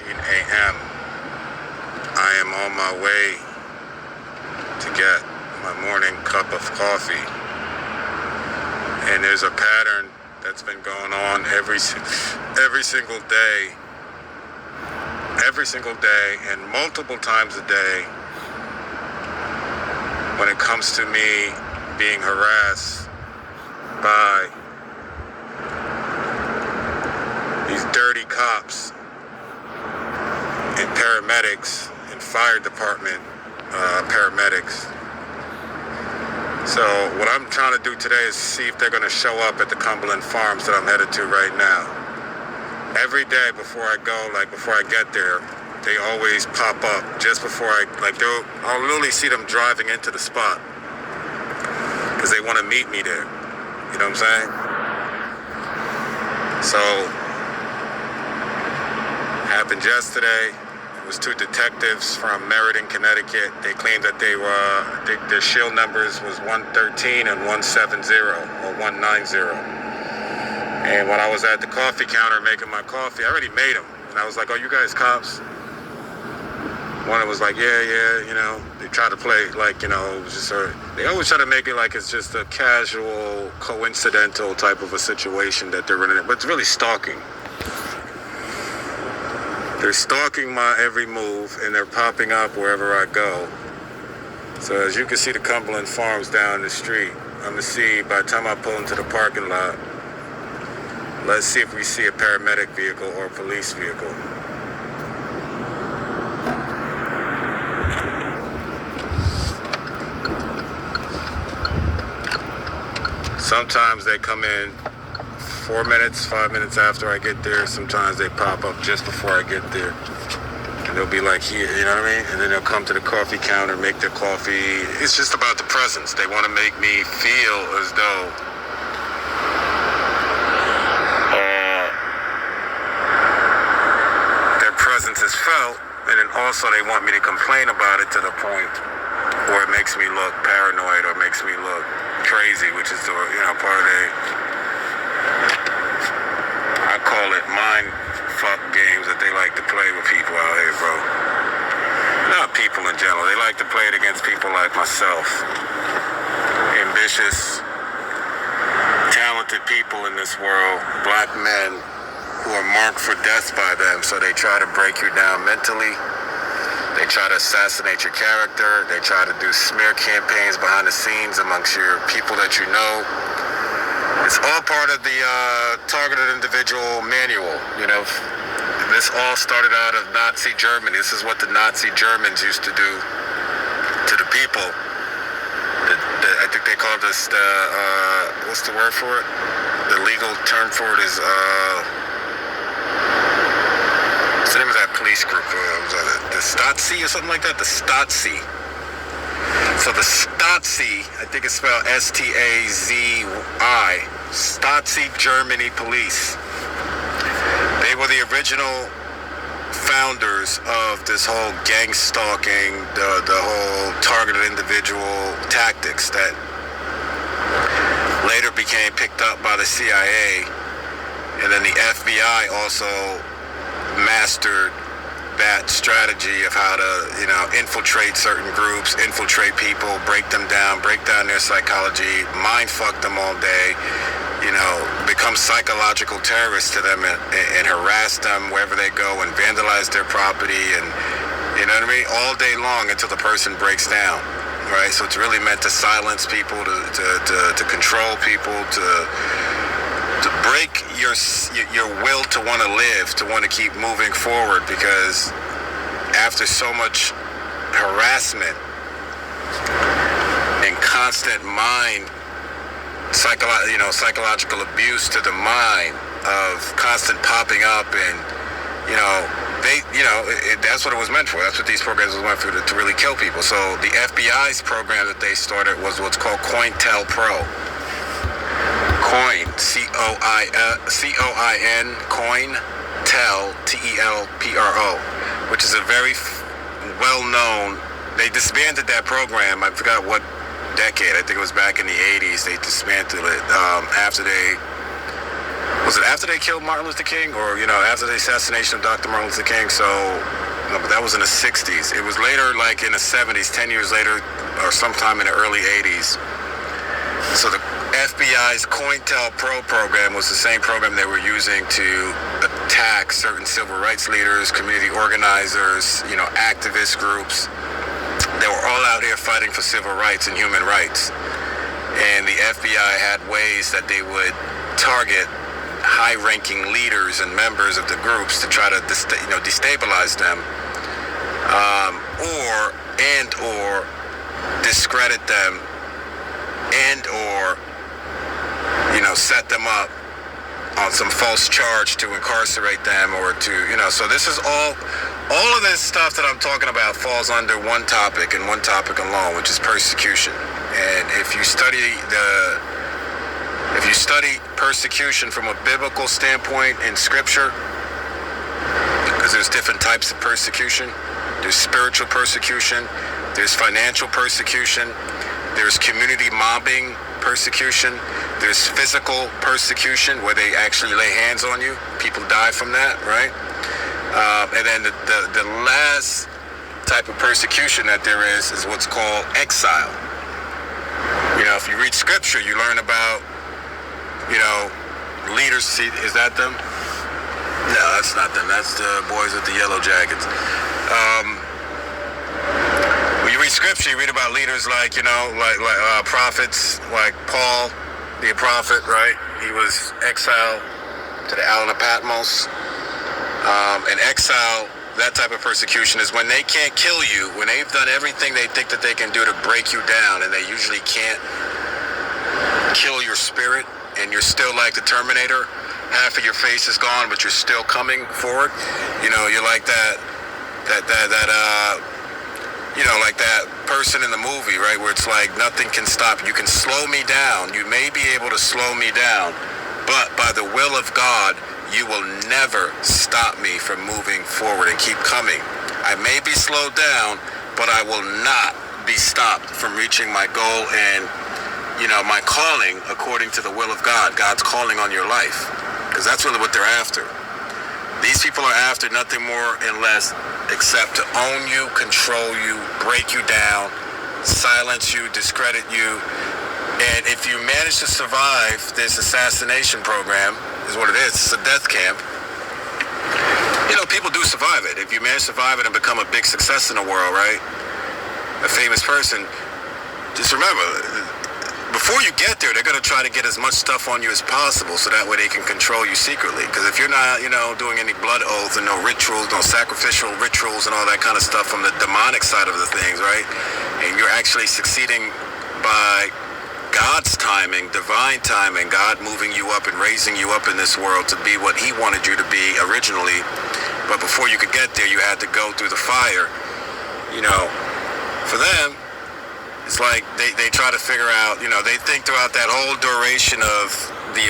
a.m. I am on my way to get my morning cup of coffee. And there's a pattern that's been going on every single day. Every single day and multiple times a day when it comes to me being harassed by these dirty cops and paramedics and fire department paramedics. So what I'm trying to do today is see if they're going to show up at the Cumberland Farms that I'm headed to right now. Every day before I go, before I get there, they always pop up just before I'll literally see them driving into the spot because they want to meet me there. You know what I'm saying? So, happened yesterday. It was two detectives from Meriden, Connecticut. They claimed that their shield numbers was 113 and 170 or 190. And when I was at the coffee counter making my coffee, I already made them. And I was like, oh, you guys cops? One was like, yeah, they try to play it was just they always try to make it like it's just a casual, coincidental type of a situation that they're in. But it's really stalking. They're stalking my every move, and they're popping up wherever I go. So as you can see the Cumberland Farms down the street, I'm gonna see by the time I pull into the parking lot, let's see if we see a paramedic vehicle or a police vehicle. Sometimes they come in 4 minutes, 5 minutes after I get there. Sometimes they pop up just before I get there. And they'll be like here, you know what I mean? And then they'll come to the coffee counter, make their coffee. It's just about the presence. They want to make me feel as though their presence is felt. And then also they want me to complain about it to the point where it makes me look paranoid or makes me look crazy, which is part of I call it mind fuck games that they like to play with people out here, bro. Not people in general. They like to play it against people like myself. Ambitious, talented people in this world, black men who are marked for death by them, so they try to break you down mentally. They try to assassinate your character. They try to do smear campaigns behind the scenes amongst your people that you know. It's all part of the targeted individual manual, This all started out of Nazi Germany. This is what the Nazi Germans used to do to the people. I think they called this what's the word for it? The legal term for it is, what's the name of that police group? The Stasi or something like that? The Stasi. So the Stasi, I think it's spelled S-T-A-Z-I, Stasi Germany police. They were the original founders of this whole gang stalking, the whole targeted individual tactics that later became picked up by the CIA. And then the FBI also mastered that strategy of how to, infiltrate certain groups, infiltrate people, break them down, break down their psychology, mind fuck them all day, become psychological terrorists to them and harass them wherever they go and vandalize their property and, all day long until the person breaks down, right? So it's really meant to silence people, to control people, to break your will to want to live, to want to keep moving forward, because after so much harassment and constant psychological abuse to the mind of constant popping up and, that's what it was meant for. That's what these programs was meant for, to really kill people. So the FBI's program that they started was what's called COINTELPRO. COIN, C-O-I-N, COINTEL, T-E-L-P-R-O, which is a very well-known, they disbanded that program, I forgot what decade, I think it was back in the 80s, they dismantled it after they was it after they killed Martin Luther King, or after the assassination of Dr. Martin Luther King? So, no, but that was in the 60s. It was later, like in the 70s, 10 years later, or sometime in the early 80s. So the FBI's COINTELPRO program was the same program they were using to attack certain civil rights leaders, community organizers, activist groups. They were all out here fighting for civil rights and human rights. And the FBI had ways that they would target high-ranking leaders and members of the groups to try to destabilize them, or discredit them, or set them up on some false charge to incarcerate them, or to so this is all of this stuff that I'm talking about falls under one topic and one topic alone, which is persecution. And if you study persecution from a biblical standpoint in scripture, because there's different types of persecution. There's spiritual persecution, there's financial persecution, there's community mobbing persecution, there's physical persecution where they actually lay hands on you. People die from that, right? And then the last type of persecution that there is what's called exile. If you read scripture, you learn about, leaders. See, is that them? No, that's not them. That's the boys with the yellow jackets. When you read scripture, you read about leaders like prophets, like Paul, the prophet, right? He was exiled to the island of Patmos. And exile, that type of persecution is when they can't kill you, when they've done everything they think that they can do to break you down, and they usually can't kill your spirit, and you're still like the Terminator. Half of your face is gone, but you're still coming forward. You're like that like that person in the movie, right? Where it's like nothing can stop you. You can slow me down. You may be able to slow me down, but by the will of God, you will never stop me from moving forward and keep coming. I may be slowed down, but I will not be stopped from reaching my goal and, my calling according to the will of God. God's calling on your life, because that's really what they're after. These people are after nothing more and less except to own you, control you, break you down, silence you, discredit you. And if you manage to survive this assassination program, is what it is, it's a death camp. People do survive it. If you manage to survive it and become a big success in the world, right? A famous person, just remember, before you get there, they're going to try to get as much stuff on you as possible so that way they can control you secretly. Because if you're not, doing any blood oaths and no rituals, no sacrificial rituals and all that kind of stuff from the demonic side of the things, right? And you're actually succeeding by God's timing, divine timing, God moving you up and raising you up in this world to be what he wanted you to be originally. But before you could get there, you had to go through the fire. For them, it's like they try to figure out, they think throughout that whole duration of the